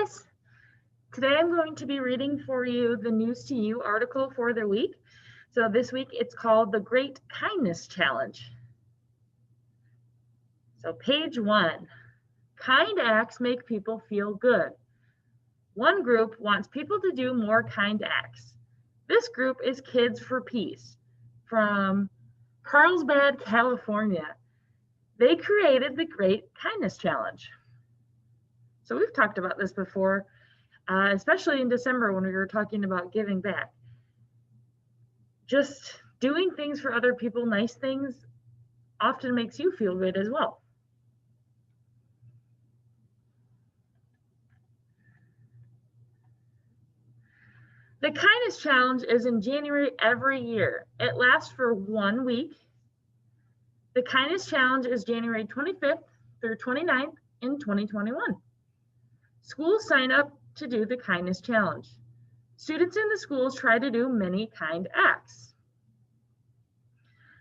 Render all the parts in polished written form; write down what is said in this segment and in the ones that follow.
guys. Today I'm going to be reading for you the News to You article for the week. So this week it's called The Great Kindness Challenge. So page 1, kind acts make people feel good. One group wants people to do more kind acts. This group is Kids for Peace from Carlsbad, California. They created the Great Kindness Challenge. So we've talked about this before, especially in December when we were talking about giving back. Just doing things for other people, nice things, often makes you feel good as well. The Kindness Challenge is in January every year. It lasts for 1 week. The Kindness Challenge is January 25th through 29th in 2021. Schools sign up to do the Kindness Challenge. Students in the schools try to do many kind acts.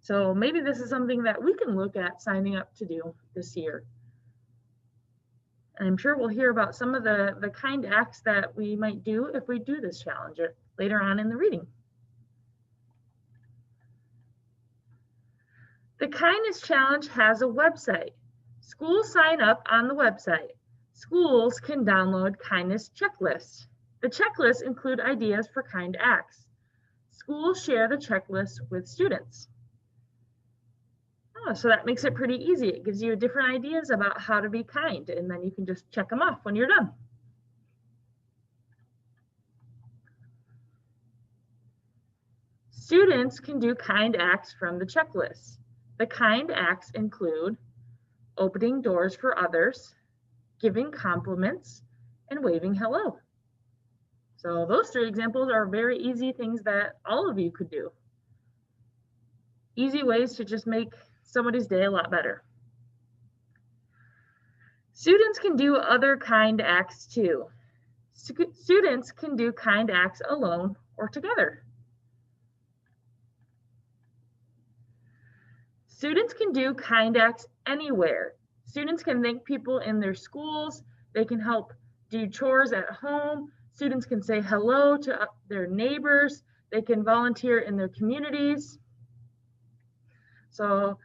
So maybe this is something that we can look at signing up to do this year. And I'm sure we'll hear about some of the kind acts that we might do if we do this challenge later on in the reading. The Kindness Challenge has a website. Schools sign up on the website. Schools can download kindness checklists. The checklists include ideas for kind acts. Schools share the checklist with students. So that makes it pretty easy. It gives you different ideas about how to be kind, and then you can just check them off when you're done. Students can do kind acts from the checklist. The kind acts include opening doors for others, giving compliments, and waving hello. So those 3 examples are very easy things that all of you could do. Easy ways to just make somebody's day a lot better. Students can do other kind acts too. Students can do kind acts alone or together. Students can do kind acts anywhere. Students can thank people in their schools. They can help do chores at home. Students can say hello to their neighbors. They can volunteer in their communities. So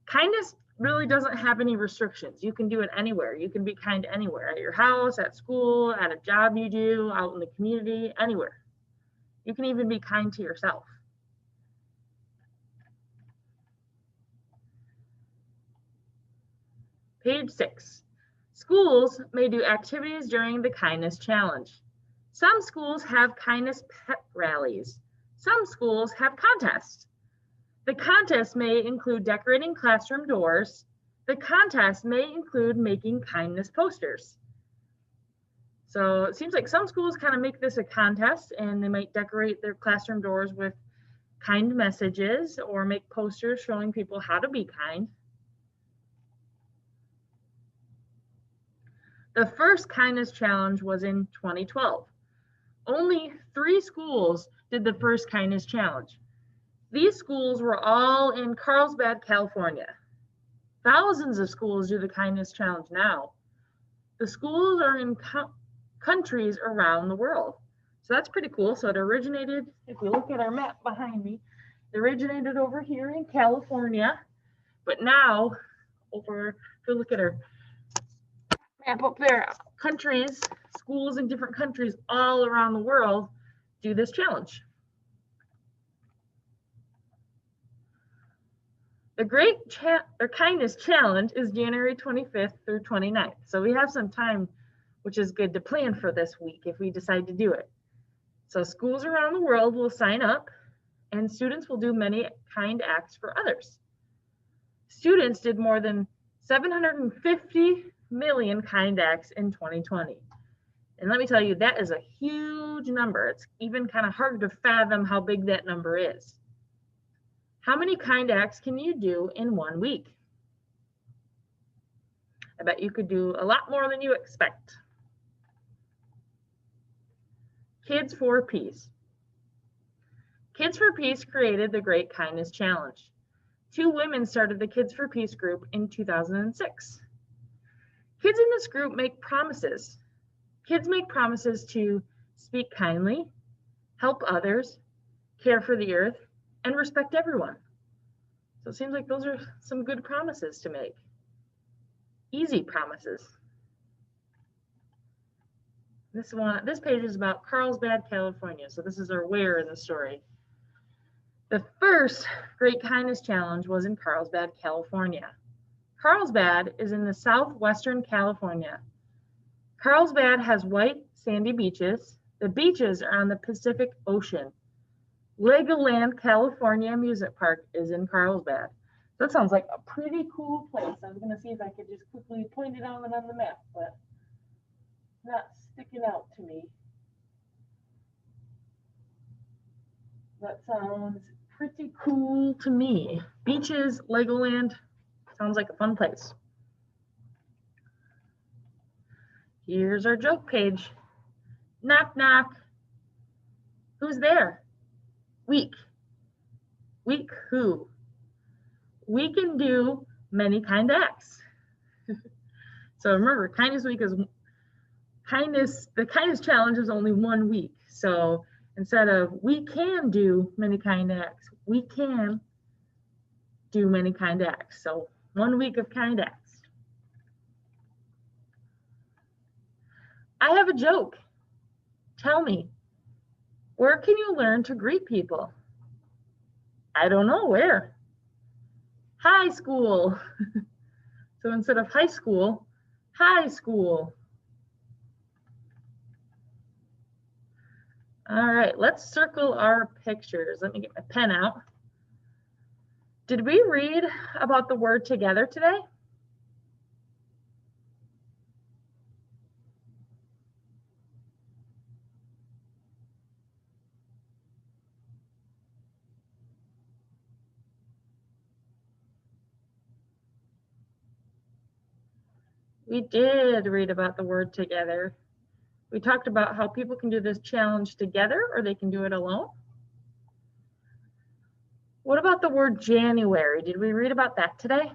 kindness really doesn't have any restrictions. You can do it anywhere. You can be kind anywhere, at your house, at school, at a job you do, out in the community, anywhere. You can even be kind to yourself. Page 6. Schools may do activities during the Kindness Challenge. Some schools have kindness pep rallies. Some schools have contests. The contest may include decorating classroom doors. The contest may include making kindness posters. So it seems like some schools kind of make this a contest, and they might decorate their classroom doors with kind messages or make posters showing people how to be kind. The first Kindness Challenge was in 2012. Only 3 schools did the first Kindness Challenge. These schools were all in Carlsbad, California. Thousands of schools do the Kindness Challenge now. The schools are in countries around the world. So that's pretty cool. So it originated, if we look at our map behind me, it originated over here in California. But now, if we look at our map up there, countries, schools in different countries all around the world do this challenge. The Great Kindness Challenge is January 25th through 29th. So we have some time, which is good to plan for this week if we decide to do it. So schools around the world will sign up, and students will do many kind acts for others. Students did more than 750 million kind acts in 2020. And let me tell you, that is a huge number. It's even kind of hard to fathom how big that number is. How many kind acts can you do in 1 week? I bet you could do a lot more than you expect. Kids for Peace. Kids for Peace created the Great Kindness Challenge. 2 women started the Kids for Peace group in 2006. Kids in this group make promises. Kids make promises to speak kindly, help others, care for the earth, and respect everyone. So it seems like those are some good promises to make. Easy promises. This page is about Carlsbad, California. So this is our where in the story. The first Great Kindness Challenge was in Carlsbad, California. Carlsbad is in the southwestern California. Carlsbad has white, sandy beaches. The beaches are on the Pacific Ocean. Legoland California Amusement Park is in Carlsbad. That sounds like a pretty cool place. I was going to see if I could just quickly point it out on the map, but not sticking out to me. That sounds pretty cool to me. Beaches, Legoland, sounds like a fun place. Here's our joke page. Knock, knock. Who's there? Weak. Weak who? We can do many kind acts. So remember, Kindness Week is the kindness challenge is only 1 week. So instead of we can do many kind acts, we can do many kind acts. So 1 week of kind acts. I have a joke. Tell me, where can you learn to greet people? I don't know, where? High school. So instead of high school, high school. All right, let's circle our pictures. Let me get my pen out. Did we read about the word together today? We did read about the word together. We talked about how people can do this challenge together or they can do it alone. What about the word January? Did we read about that today?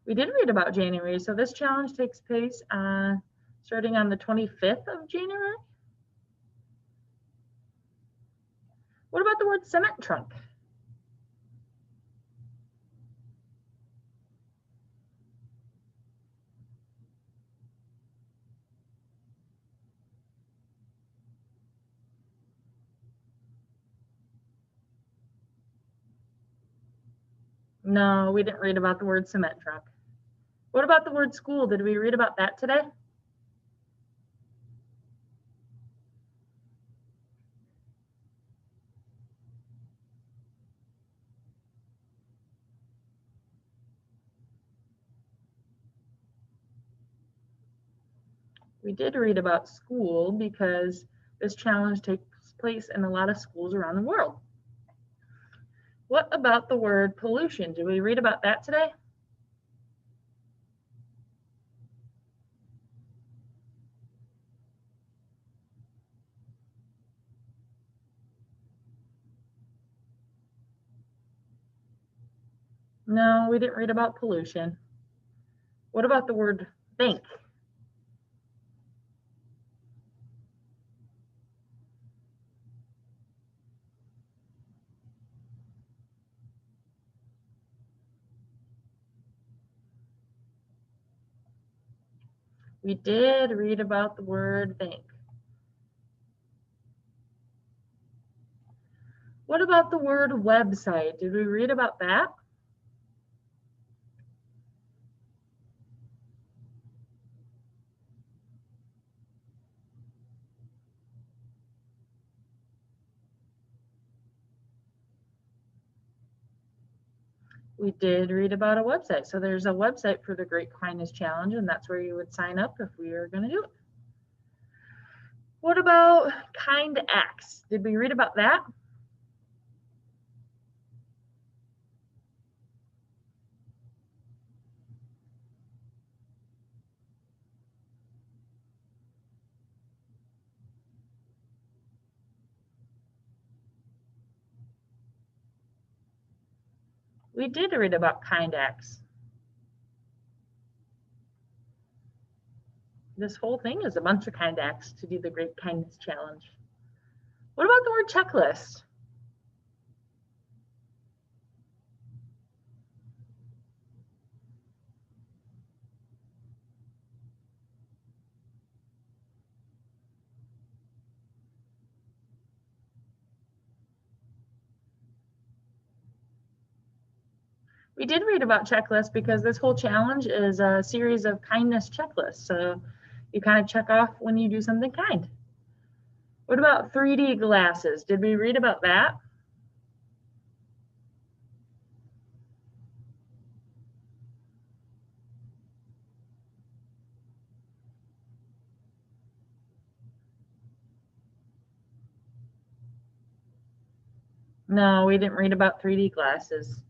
We did read about January. So this challenge takes place starting on the 25th of January. What about the word cement trunk? No, we didn't read about the word cement trunk. What about the word school? Did we read about that today? We did read about school because this challenge takes place in a lot of schools around the world. What about the word pollution? Did we read about that today? No, we didn't read about pollution. What about the word bank? We did read about the word bank. What about the word website? Did we read about that? We did read about a website. So there's a website for the Great Kindness Challenge, and that's where you would sign up if we are going to do it. What about kind acts? Did we read about that? We did read about kind acts. This whole thing is a bunch of kind acts to do the Great Kindness Challenge. What about the word checklist? We did read about checklists because this whole challenge is a series of kindness checklists. So you kind of check off when you do something kind. What about 3D glasses? Did we read about that? No, we didn't read about 3D glasses.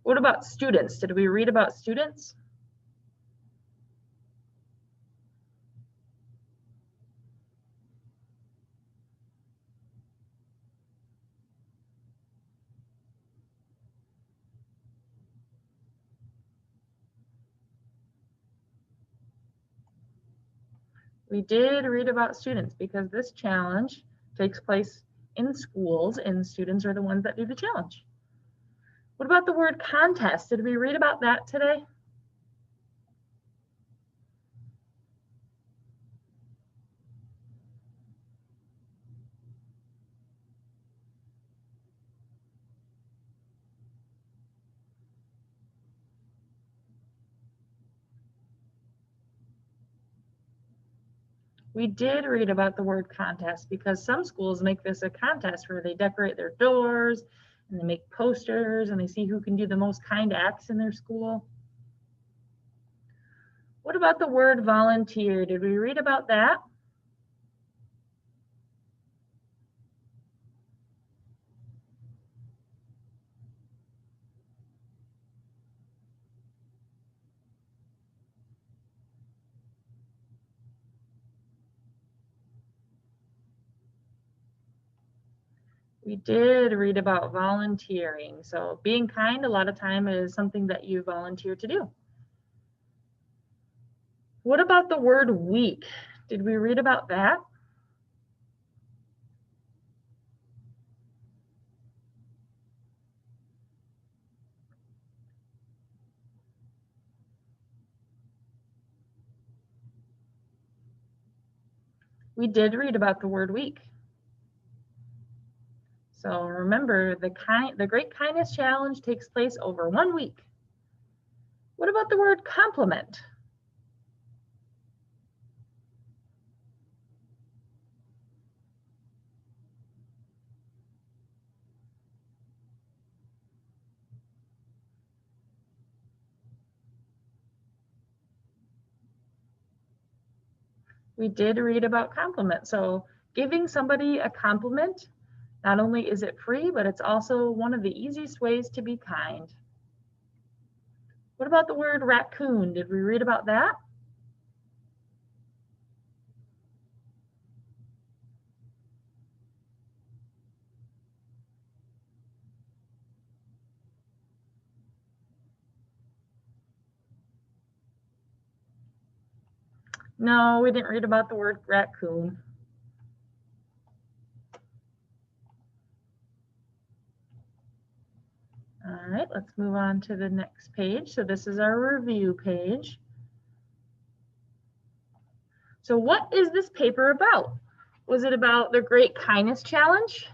What about students? Did we read about students? We did read about students because this challenge takes place in schools and students are the ones that do the challenge. What about the word contest? Did we read about that today? We did read about the word contest because some schools make this a contest where they decorate their doors and they make posters and they see who can do the most kind acts in their school. What about the word volunteer? Did we read about that? We did read about volunteering. So being kind a lot of time is something that you volunteer to do. What about the word week? Did we read about that? We did read about the word week. So remember, the Great Kindness Challenge takes place over 1 week. What about the word compliment? We did read about compliment. So giving somebody a compliment, not only is it free, but it's also one of the easiest ways to be kind. What about the word raccoon? Did we read about that? No, we didn't read about the word raccoon. All right, let's move on to the next page. So this is our review page. So what is this paper about? Was it about the Great Kindness Challenge,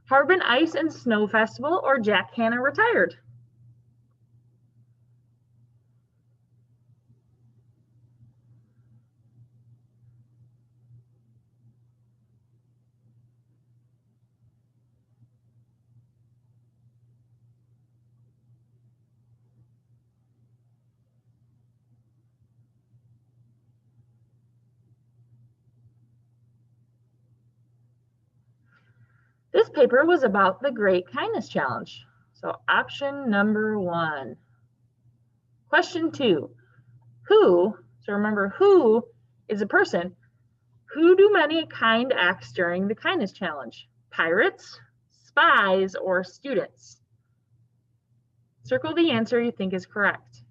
Harbin Ice and Snow Festival, or Jack Hanna Retired? This paper was about the Great Kindness Challenge. So option number 1. Question 2, who, so remember who is a person, who do many kind acts during the Kindness Challenge? Pirates, spies, or students? Circle the answer you think is correct.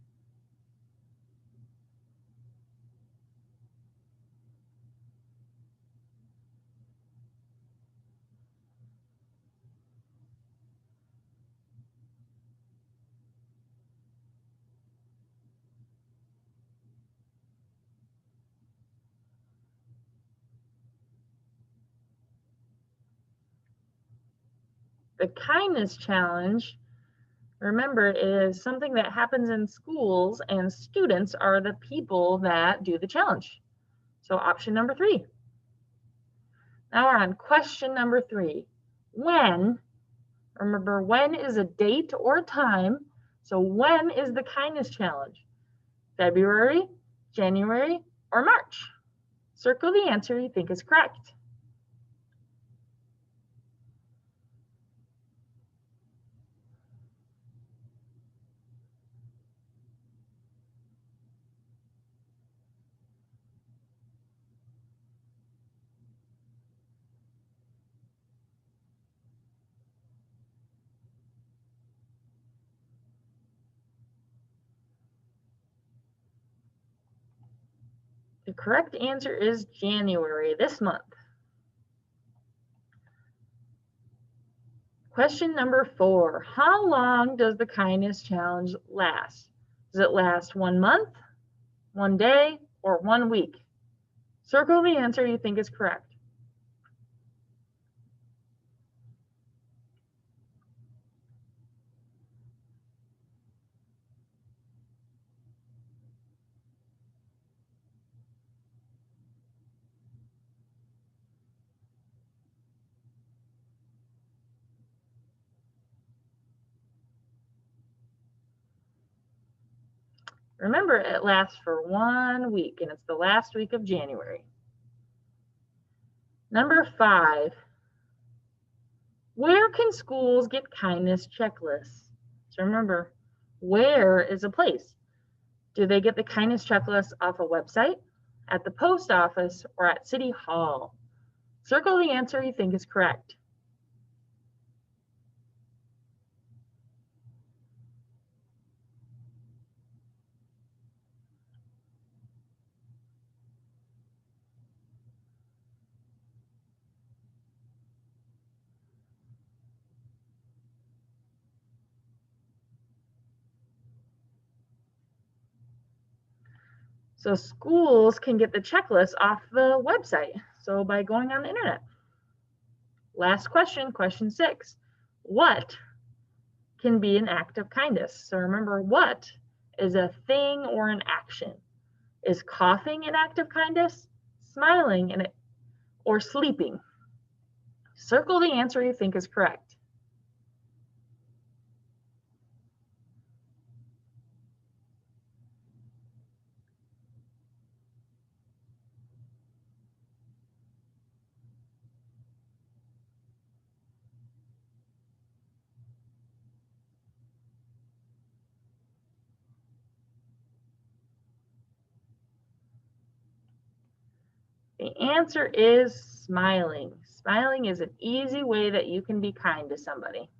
The kindness challenge, remember, is something that happens in schools, and students are the people that do the challenge. So option number 3. Now we're on question number 3. When, remember, when is a date or time. So when is the kindness challenge? February, January, or March? Circle the answer you think is correct. The correct answer is January, this month. Question number 4. How long does the kindness challenge last? Does it last 1 month, 1 day, or 1 week? Circle the answer you think is correct. Remember, it lasts for 1 week, and it's the last week of January. Number 5. Where can schools get kindness checklists? So remember, where is a place? Do they get the kindness checklist off a website, at the post office, or at City Hall? Circle the answer you think is correct. So schools can get the checklist off the website, so by going on the internet. Last question, question 6. What can be an act of kindness? So remember, what is a thing or an action? Is coughing an act of kindness, smiling, or sleeping? Circle the answer you think is correct. The answer is smiling. Smiling is an easy way that you can be kind to somebody.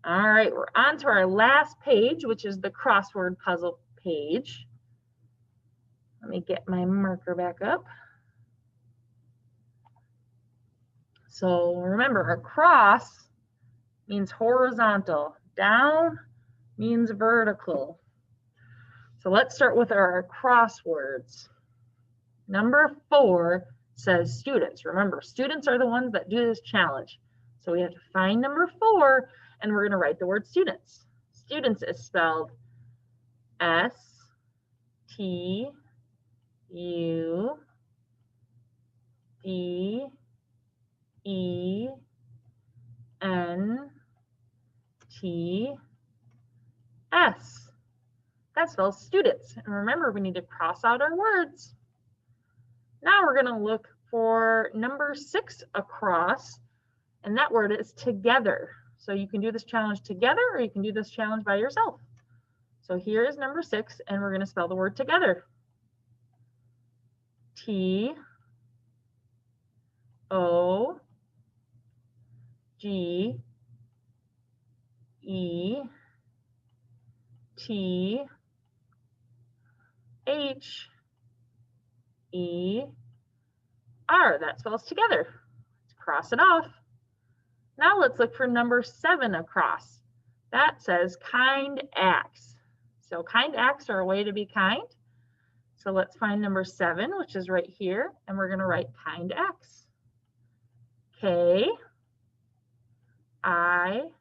All right, we're on to our last page, which is the crossword puzzle page. Let me get my marker back up. So remember, across means horizontal. Down means vertical. So let's start with our crosswords. Number 4 says students. Remember, students are the ones that do this challenge. So we have to find number 4, and we're going to write the word students. Students is spelled S-T-U-D-E-N-T-S. That spells students. And remember, we need to cross out our words. Now we're going to look for number 6 across, and that word is together. So you can do this challenge together, or you can do this challenge by yourself. So here is number 6, and we're going to spell the word together. T-O-G-E-T-H-E-R. T H E R. That spells together. Let's cross it off. Now let's look for number 7 across. That says kind acts. So kind acts are a way to be kind. So let's find number 7, which is right here, and we're going to write kind acts. K I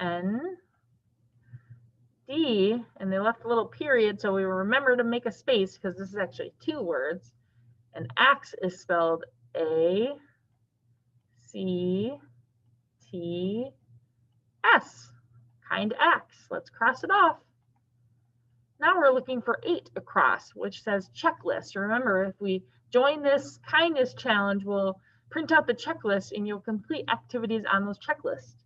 N D, and they left a little period, so we remember to make a space because this is actually 2 words. And acts is spelled A-C-T-S. Kind acts. Let's cross it off. Now we're looking for 8 across, which says checklist. Remember, if we join this kindness challenge, we'll print out the checklist and you'll complete activities on those checklists.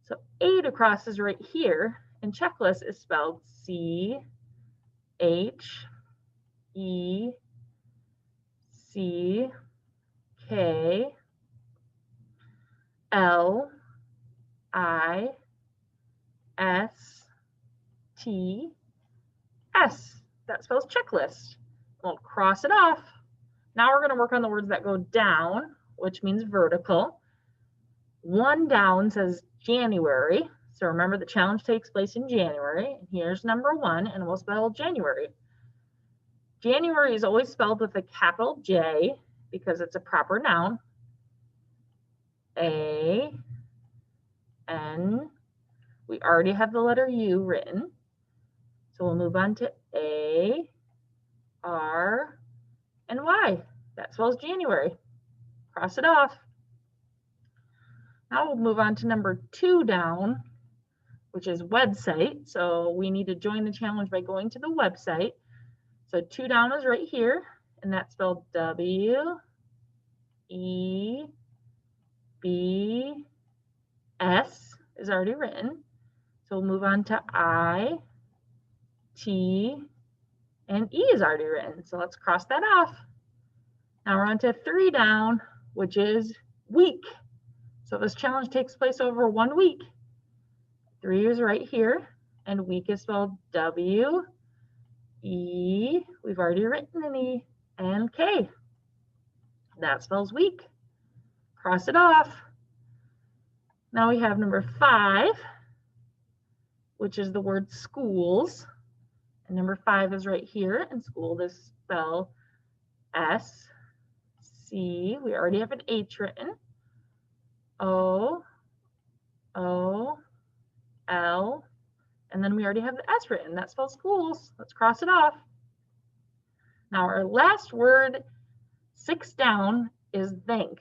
So 8 across is right here, and checklist is spelled C-H-E-C-K-L-I-S-T-S. That spells checklist. We'll cross it off. Now we're going to work on the words that go down, which means vertical. 1 down says January. So remember the challenge takes place in January. Here's number 1, and we'll spell January. January is always spelled with a capital J because it's a proper noun. A, N. We already have the letter U written. So we'll move on to A, R, and Y. That spells January. Cross it off. Now we'll move on to number 2 down, which is website. So we need to join the challenge by going to the website. So 2 down is right here, and that's spelled W-E-B-S is already written. So we'll move on to I, T, and E is already written. So let's cross that off. Now we're on to 3 down, which is week. So this challenge takes place over 1 week. 3 is right here, and week is spelled W-E, we've already written an E, and K. That spells week. Cross it off. Now we have number 5, which is the word schools. And number 5 is right here, and school is spelled S-C, we already have an H written, O-O-L, and then we already have the S written. That spells schools. Let's cross it off. Now our last word, 6 down, is thank.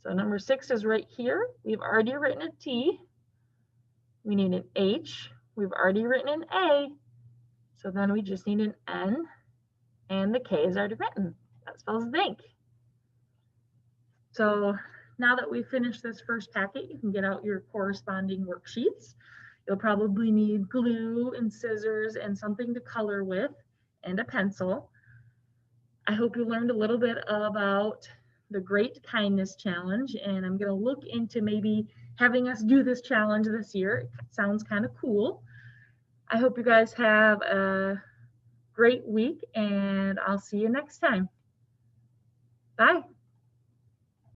So number 6 is right here. We've already written a T. We need an H. We've already written an A. So then we just need an N, and the K is already written. That spells thank. So now that we've finished this first packet, you can get out your corresponding worksheets. You'll probably need glue and scissors and something to color with and a pencil. I hope you learned a little bit about the Great Kindness Challenge, and I'm going to look into maybe having us do this challenge this year. It sounds kind of cool. I hope you guys have a great week, and I'll see you next time. Bye.